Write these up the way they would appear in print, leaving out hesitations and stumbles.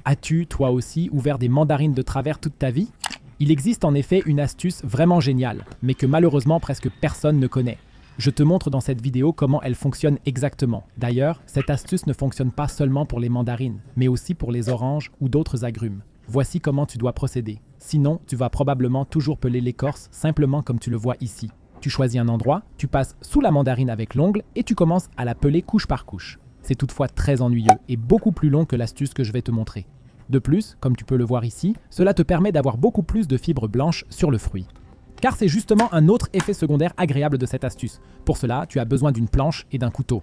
As-tu, toi aussi, ouvert des mandarines de travers toute ta vie? Il existe en effet une astuce vraiment géniale, mais que malheureusement presque personne ne connaît. Je te montre dans cette vidéo comment elle fonctionne exactement. D'ailleurs, cette astuce ne fonctionne pas seulement pour les mandarines, mais aussi pour les oranges ou d'autres agrumes. Voici comment tu dois procéder. Sinon, tu vas probablement toujours peler l'écorce simplement comme tu le vois ici. Tu choisis un endroit, tu passes sous la mandarine avec l'ongle et tu commences à la peler couche par couche. C'est toutefois très ennuyeux et beaucoup plus long que l'astuce que je vais te montrer. De plus, comme tu peux le voir ici, cela te permet d'avoir beaucoup plus de fibres blanches sur le fruit. Car c'est justement un autre effet secondaire agréable de cette astuce. Pour cela, tu as besoin d'une planche et d'un couteau.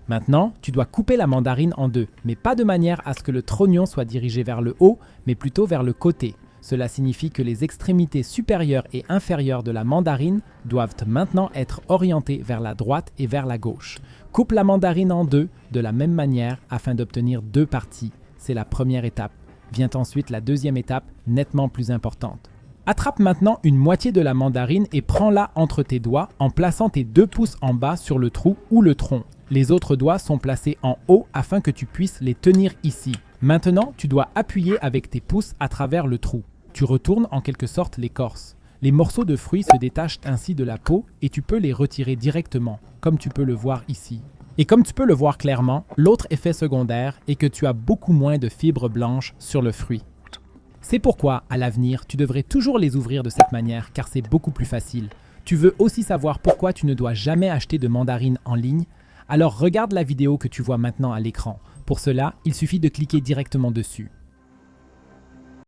Maintenant, tu dois couper la mandarine en deux, mais pas de manière à ce que le trognon soit dirigé vers le haut, mais plutôt vers le côté. Cela signifie que les extrémités supérieures et inférieures de la mandarine doivent maintenant être orientées vers la droite et vers la gauche. Coupe la mandarine en deux de la même manière afin d'obtenir deux parties. C'est la première étape. Vient ensuite la deuxième étape, nettement plus importante. Attrape maintenant une moitié de la mandarine et prends-la entre tes doigts en plaçant tes 2 pouces en bas sur le trou ou le tronc. Les autres doigts sont placés en haut afin que tu puisses les tenir ici. Maintenant, tu dois appuyer avec tes pouces à travers le trou. Tu retournes en quelque sorte l'écorce. Les morceaux de fruits se détachent ainsi de la peau et tu peux les retirer directement, comme tu peux le voir ici. Et comme tu peux le voir clairement, l'autre effet secondaire est que tu as beaucoup moins de fibres blanches sur le fruit. C'est pourquoi, à l'avenir, tu devrais toujours les ouvrir de cette manière car c'est beaucoup plus facile. Tu veux aussi savoir pourquoi tu ne dois jamais acheter de mandarines en ligne? Alors regarde la vidéo que tu vois maintenant à l'écran. Pour cela, il suffit de cliquer directement dessus.